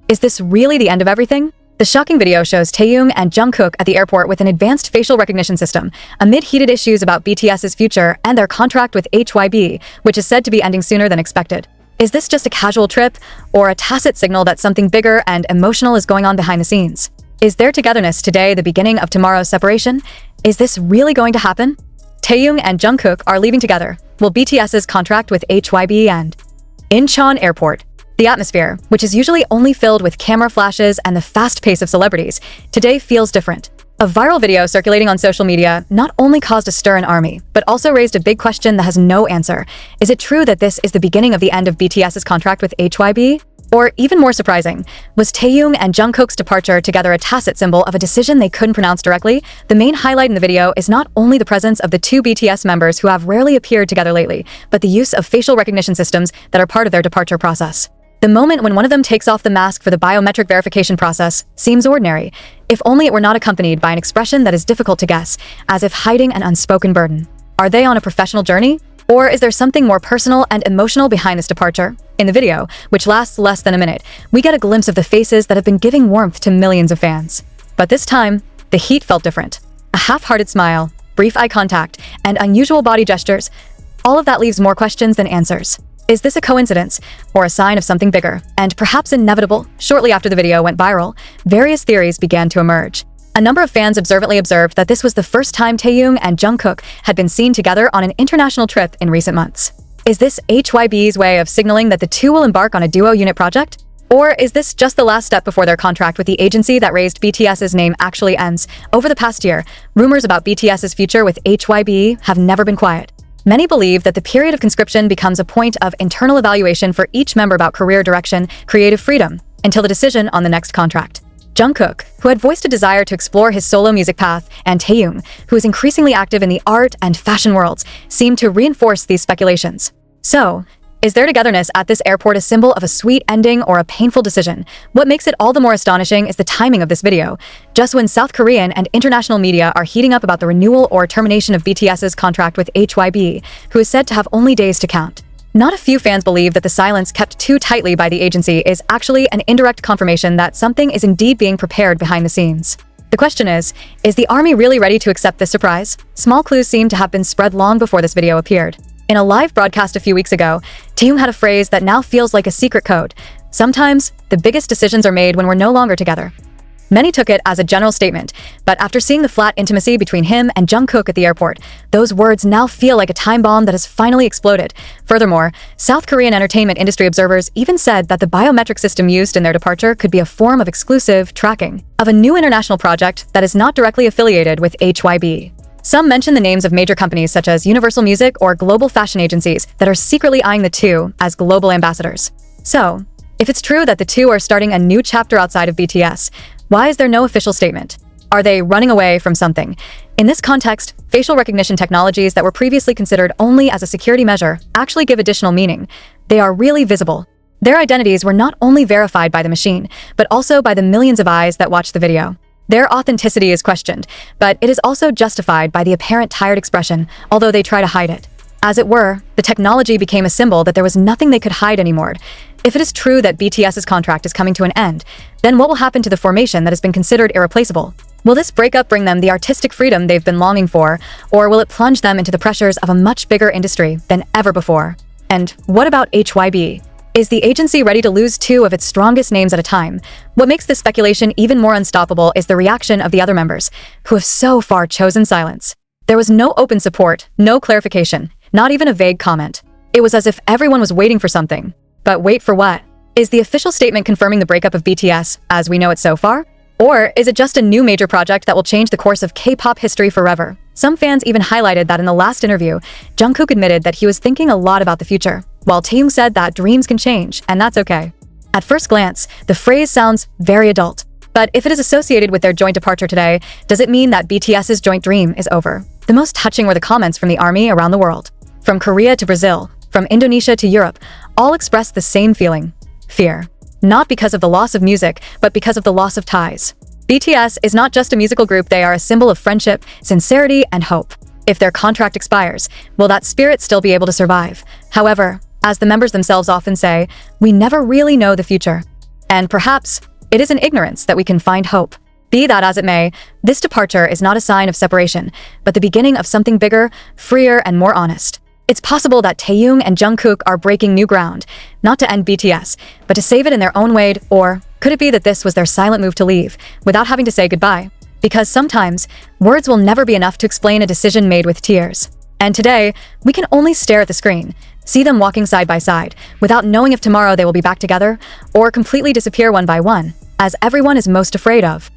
Is this really the end of everything? The shocking video shows Taehyung and Jungkook at the airport with an advanced facial recognition system, amid heated issues about BTS's future and their contract with HYBE, which is said to be ending sooner than expected. Is this just a casual trip, or a tacit signal that something bigger and emotional is going on behind the scenes? Is their togetherness today the beginning of tomorrow's separation? Is this really going to happen? Taehyung and Jungkook are leaving together. Will BTS's contract with HYBE end? Incheon Airport. The atmosphere, which is usually only filled with camera flashes and the fast pace of celebrities, today feels different. A viral video circulating on social media not only caused a stir in ARMY, but also raised a big question that has no answer. Is it true that this is the beginning of the end of BTS's contract with HYBE? Or even more surprising, was Taehyung and Jungkook's departure together a tacit symbol of a decision they couldn't pronounce directly? The main highlight in the video is not only the presence of the two BTS members who have rarely appeared together lately, but the use of facial recognition systems that are part of their departure process. The moment when one of them takes off the mask for the biometric verification process seems ordinary, if only it were not accompanied by an expression that is difficult to guess, as if hiding an unspoken burden. Are they on a professional journey? Or is there something more personal and emotional behind this departure? In the video, which lasts less than a minute, we get a glimpse of the faces that have been giving warmth to millions of fans. But this time, the heat felt different. A half-hearted smile, brief eye contact, and unusual body gestures, all of that leaves more questions than answers. Is this a coincidence, or a sign of something bigger, and perhaps inevitable? Shortly after the video went viral, various theories began to emerge. A number of fans observantly observed that this was the first time Taehyung and Jungkook had been seen together on an international trip in recent months. Is this HYBE's way of signaling that the two will embark on a duo unit project? Or is this just the last step before their contract with the agency that raised BTS's name actually ends? Over the past year, rumors about BTS's future with HYBE have never been quiet. Many believe that the period of conscription becomes a point of internal evaluation for each member about career direction, creative freedom, until the decision on the next contract. Jungkook, who had voiced a desire to explore his solo music path, and Taehyung, who is increasingly active in the art and fashion worlds, seem to reinforce these speculations. So, is their togetherness at this airport a symbol of a sweet ending or a painful decision? What makes it all the more astonishing is the timing of this video, just when South Korean and international media are heating up about the renewal or termination of BTS's contract with HYBE, who is said to have only days to count. Not a few fans believe that the silence kept too tightly by the agency is actually an indirect confirmation that something is indeed being prepared behind the scenes. The question is the ARMY really ready to accept this surprise? Small clues seem to have been spread long before this video appeared. In a live broadcast a few weeks ago, Taehyung had a phrase that now feels like a secret code. Sometimes, the biggest decisions are made when we're no longer together. Many took it as a general statement, but after seeing the flat intimacy between him and Jungkook at the airport, those words now feel like a time bomb that has finally exploded. Furthermore, South Korean entertainment industry observers even said that the biometric system used in their departure could be a form of exclusive tracking of a new international project that is not directly affiliated with HYBE. Some mention the names of major companies such as Universal Music or global fashion agencies that are secretly eyeing the two as global ambassadors. So, if it's true that the two are starting a new chapter outside of BTS, why is there no official statement? Are they running away from something? In this context, facial recognition technologies that were previously considered only as a security measure actually give additional meaning. They are really visible. Their identities were not only verified by the machine, but also by the millions of eyes that watched the video. Their authenticity is questioned, but it is also justified by the apparent tired expression, although they try to hide it. As it were, the technology became a symbol that there was nothing they could hide anymore. If it is true that BTS's contract is coming to an end, then what will happen to the formation that has been considered irreplaceable? Will this breakup bring them the artistic freedom they've been longing for, or will it plunge them into the pressures of a much bigger industry than ever before? And what about HYBE? Is the agency ready to lose two of its strongest names at a time? What makes this speculation even more unstoppable is the reaction of the other members, who have so far chosen silence. There was no open support, no clarification, not even a vague comment. It was as if everyone was waiting for something. But wait for what? Is the official statement confirming the breakup of BTS, as we know it so far? Or is it just a new major project that will change the course of K-pop history forever? Some fans even highlighted that in the last interview, Jungkook admitted that he was thinking a lot about the future, while Taehyung said that dreams can change, and that's okay. At first glance, the phrase sounds very adult. But if it is associated with their joint departure today, does it mean that BTS's joint dream is over? The most touching were the comments from the ARMY around the world. From Korea to Brazil, from Indonesia to Europe, all expressed the same feeling: fear. Not because of the loss of music, but because of the loss of ties. BTS is not just a musical group, they are a symbol of friendship, sincerity, and hope. If their contract expires, will that spirit still be able to survive? However, as the members themselves often say, we never really know the future. And perhaps it is in ignorance that we can find hope. Be that as it may, this departure is not a sign of separation, but the beginning of something bigger, freer, and more honest. It's possible that Taehyung and Jungkook are breaking new ground, not to end BTS, but to save it in their own way, or could it be that this was their silent move to leave, without having to say goodbye? Because sometimes, words will never be enough to explain a decision made with tears. And today, we can only stare at the screen, see them walking side by side, without knowing if tomorrow they will be back together, or completely disappear one by one, as everyone is most afraid of.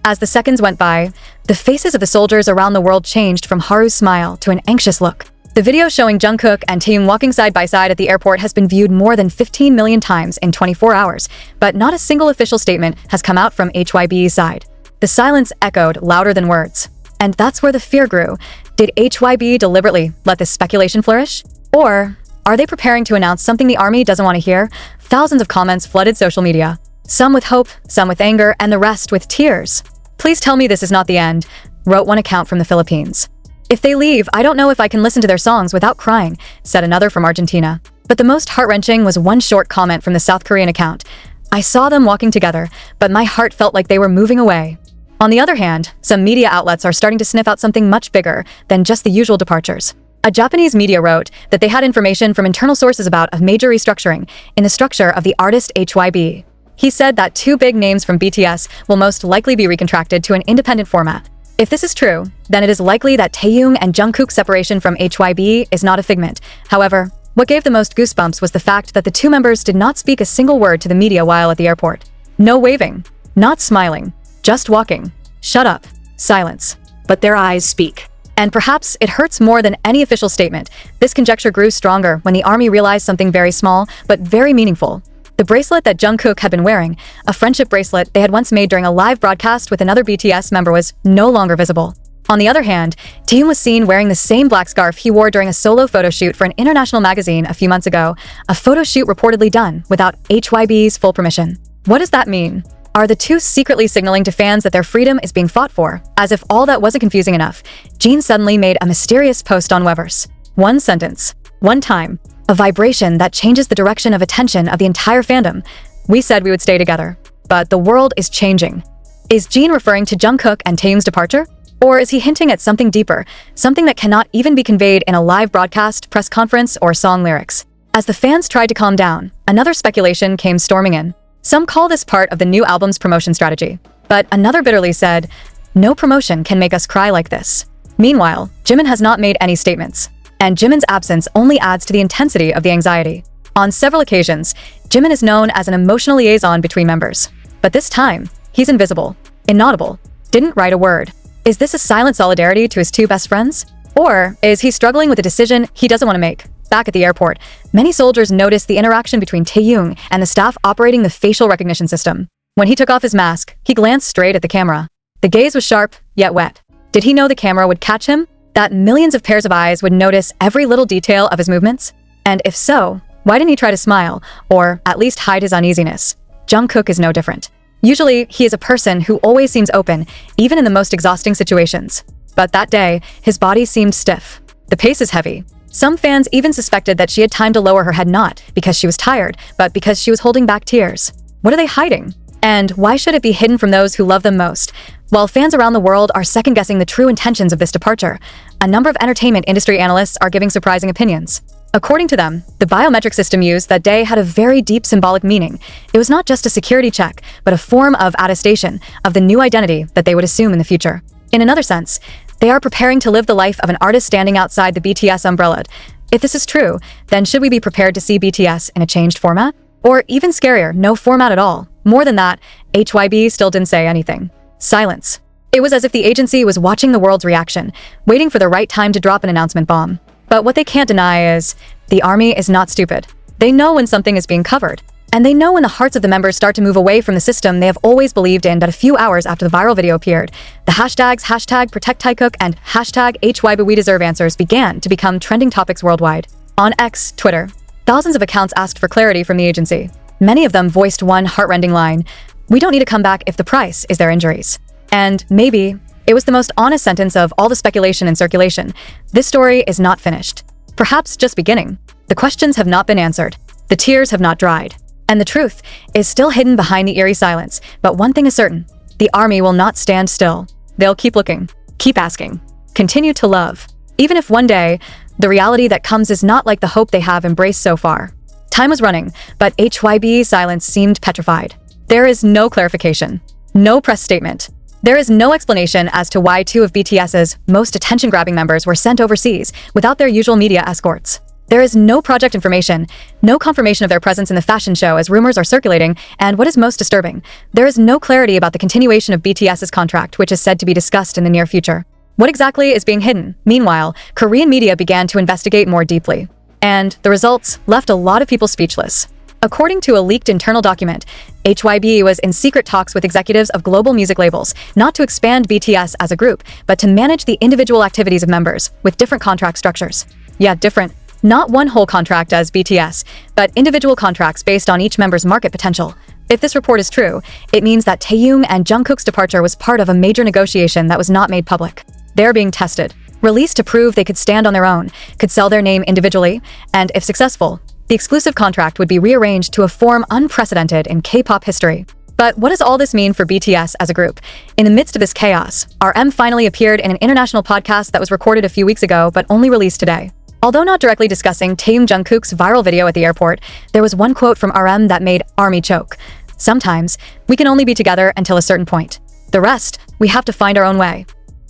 As the seconds went by, the faces of the soldiers around the world changed from Haru's smile to an anxious look. The video showing Jungkook and Taehyung walking side by side at the airport has been viewed more than 15 million times in 24 hours, but not a single official statement has come out from HYBE's side. The silence echoed louder than words. And that's where the fear grew. Did HYBE deliberately let this speculation flourish? Or are they preparing to announce something the army doesn't want to hear? Thousands of comments flooded social media. Some with hope, some with anger, and the rest with tears. "Please tell me this is not the end," wrote one account from the Philippines. "If they leave, I don't know if I can listen to their songs without crying," said another from Argentina. But the most heart-wrenching was one short comment from the South Korean account. "I saw them walking together, but my heart felt like they were moving away." On the other hand, some media outlets are starting to sniff out something much bigger than just the usual departures. A Japanese media wrote that they had information from internal sources about a major restructuring in the structure of the artist HYBE. He said that two big names from BTS will most likely be recontracted to an independent format. If this is true, then it is likely that Taehyung and Jungkook's separation from HYBE is not a figment. However, what gave the most goosebumps was the fact that the two members did not speak a single word to the media while at the airport. No waving, not smiling, just walking. Shut up. Silence. But their eyes speak. And perhaps it hurts more than any official statement. This conjecture grew stronger when the army realized something very small, but very meaningful. The bracelet that Jungkook had been wearing, a friendship bracelet they had once made during a live broadcast with another BTS member, was no longer visible. On the other hand, Taehyung was seen wearing the same black scarf he wore during a solo photo shoot for an international magazine a few months ago, a photo shoot reportedly done without HYBE's full permission. What does that mean? Are the two secretly signaling to fans that their freedom is being fought for? As if all that wasn't confusing enough, Jin suddenly made a mysterious post on Weverse. One sentence. One time. A vibration that changes the direction of attention of the entire fandom. "We said we would stay together, but the world is changing." Is Jin referring to Jungkook and Taehyung's departure? Or is he hinting at something deeper, something that cannot even be conveyed in a live broadcast, press conference, or song lyrics? As the fans tried to calm down, another speculation came storming in. Some call this part of the new album's promotion strategy. But another bitterly said, "No promotion can make us cry like this." Meanwhile, Jimin has not made any statements. And Jimin's absence only adds to the intensity of the anxiety. On several occasions, Jimin is known as an emotional liaison between members. But this time, he's invisible, inaudible, didn't write a word. Is this a silent solidarity to his two best friends? Or is he struggling with a decision he doesn't want to make? Back at the airport, many soldiers noticed the interaction between Taehyung and the staff operating the facial recognition system. When he took off his mask, he glanced straight at the camera. The gaze was sharp, yet wet. Did he know the camera would catch him? That millions of pairs of eyes would notice every little detail of his movements? And if so, why didn't he try to smile, or at least hide his uneasiness? Jungkook is no different. Usually, he is a person who always seems open, even in the most exhausting situations. But that day, his body seemed stiff. The pace is heavy. Some fans even suspected that she had time to lower her head, not because she was tired, but because she was holding back tears. What are they hiding? And why should it be hidden from those who love them most? While fans around the world are second-guessing the true intentions of this departure, a number of entertainment industry analysts are giving surprising opinions. According to them, the biometric system used that day had a very deep symbolic meaning. It was not just a security check, but a form of attestation of the new identity that they would assume in the future. In another sense, they are preparing to live the life of an artist standing outside the BTS umbrella. If this is true, then should we be prepared to see BTS in a changed format? Or even scarier, no format at all? More than that, HYBE still didn't say anything. Silence. It was as if the agency was watching the world's reaction, waiting for the right time to drop an announcement bomb. But what they can't deny is, the army is not stupid. They know when something is being covered. And they know when the hearts of the members start to move away from the system they have always believed in. But a few hours after the viral video appeared, the hashtags #ProtectTaehyung and #HYBEWeDeserveAnswers began to become trending topics worldwide. On X, Twitter, thousands of accounts asked for clarity from the agency. Many of them voiced one heart-rending line: "We don't need to come back if the price is their injuries." And maybe it was the most honest sentence of all the speculation and circulation. This story is not finished. Perhaps just beginning. The questions have not been answered. The tears have not dried. And the truth is still hidden behind the eerie silence. But one thing is certain, the ARMY will not stand still. They'll keep looking, keep asking, continue to love. Even if one day, the reality that comes is not like the hope they have embraced so far. Time was running, but HYBE's silence seemed petrified. There is no clarification, no press statement. There is no explanation as to why two of BTS's most attention-grabbing members were sent overseas without their usual media escorts. There is no project information, no confirmation of their presence in the fashion show as rumors are circulating, and what is most disturbing, there is no clarity about the continuation of BTS's contract, which is said to be discussed in the near future. What exactly is being hidden? Meanwhile, Korean media began to investigate more deeply. And the results left a lot of people speechless. According to a leaked internal document, HYBE was in secret talks with executives of global music labels, not to expand BTS as a group, but to manage the individual activities of members, with different contract structures. Yeah, different. Not one whole contract as BTS, but individual contracts based on each member's market potential. If this report is true, it means that Taehyung and Jungkook's departure was part of a major negotiation that was not made public. They're being tested, released to prove they could stand on their own, could sell their name individually, and if successful, the exclusive contract would be rearranged to a form unprecedented in K-pop history. But what does all this mean for BTS as a group? In the midst of this chaos, RM finally appeared in an international podcast that was recorded a few weeks ago but only released today. Although not directly discussing Taehyung Jungkook's viral video at the airport, there was one quote from RM that made ARMY choke. Sometimes, we can only be together until a certain point. The rest, we have to find our own way.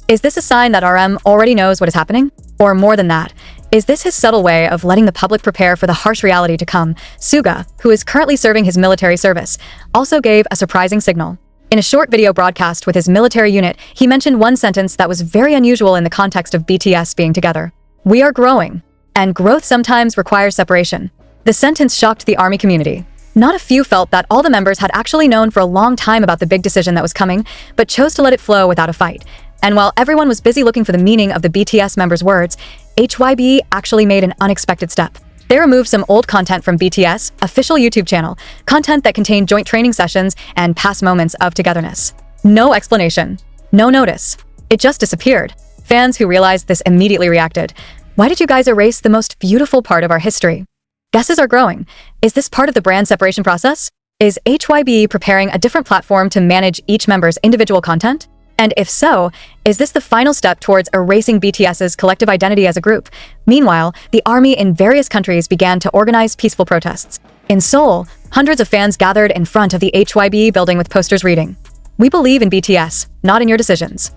Is this a sign that RM already knows what is happening? Or more than that, is this his subtle way of letting the public prepare for the harsh reality to come? Suga, who is currently serving his military service, also gave a surprising signal. In a short video broadcast with his military unit, he mentioned one sentence that was very unusual in the context of BTS being together. We are growing, and growth sometimes requires separation. The sentence shocked the ARMY community. Not a few felt that all the members had actually known for a long time about the big decision that was coming, but chose to let it flow without a fight. And while everyone was busy looking for the meaning of the BTS members' words, HYBE actually made an unexpected step. They removed some old content from BTS' official YouTube channel, content that contained joint training sessions and past moments of togetherness. No explanation, no notice. It just disappeared. Fans who realized this immediately reacted. Why did you guys erase the most beautiful part of our history? Guesses are growing. Is this part of the brand separation process? Is HYBE preparing a different platform to manage each member's individual content? And if so, is this the final step towards erasing BTS's collective identity as a group? Meanwhile, the ARMY in various countries began to organize peaceful protests. In Seoul, hundreds of fans gathered in front of the HYBE building with posters reading, "We believe in BTS, not in your decisions."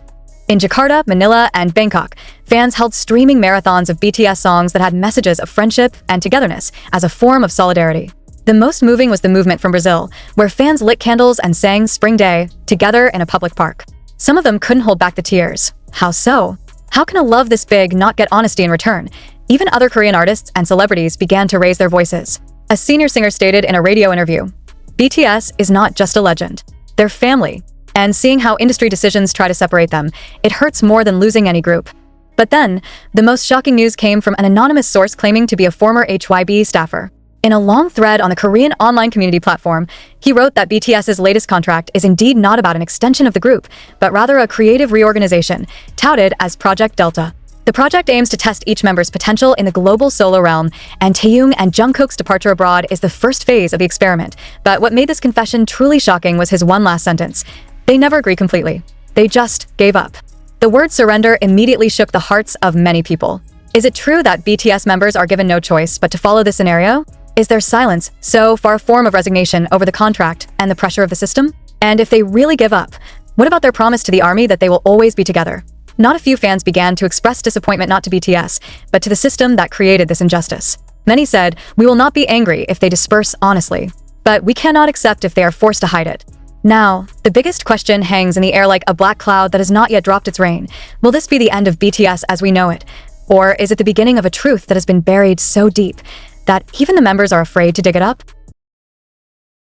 In Jakarta, Manila, and Bangkok, fans held streaming marathons of BTS songs that had messages of friendship and togetherness as a form of solidarity. The most moving was the movement from Brazil, where fans lit candles and sang Spring Day together in a public park. Some of them couldn't hold back the tears. How so? How can a love this big not get honesty in return? Even other Korean artists and celebrities began to raise their voices. A senior singer stated in a radio interview, "BTS is not just a legend. They're family. And seeing how industry decisions try to separate them, it hurts more than losing any group." But then, the most shocking news came from an anonymous source claiming to be a former HYBE staffer. In a long thread on the Korean online community platform, he wrote that BTS's latest contract is indeed not about an extension of the group, but rather a creative reorganization, touted as Project Delta. The project aims to test each member's potential in the global solo realm, and Taehyung and Jungkook's departure abroad is the first phase of the experiment. But what made this confession truly shocking was his one last sentence. They never agreed completely. They just gave up. The word surrender immediately shook the hearts of many people. Is it true that BTS members are given no choice but to follow this scenario? Is their silence so far a form of resignation over the contract and the pressure of the system? And if they really give up, what about their promise to the ARMY that they will always be together? Not a few fans began to express disappointment not to BTS, but to the system that created this injustice. Many said, "We will not be angry if they disperse honestly, but we cannot accept if they are forced to hide it." Now, the biggest question hangs in the air like a black cloud that has not yet dropped its rain. Will this be the end of BTS as we know it? Or is it the beginning of a truth that has been buried so deep that even the members are afraid to dig it up?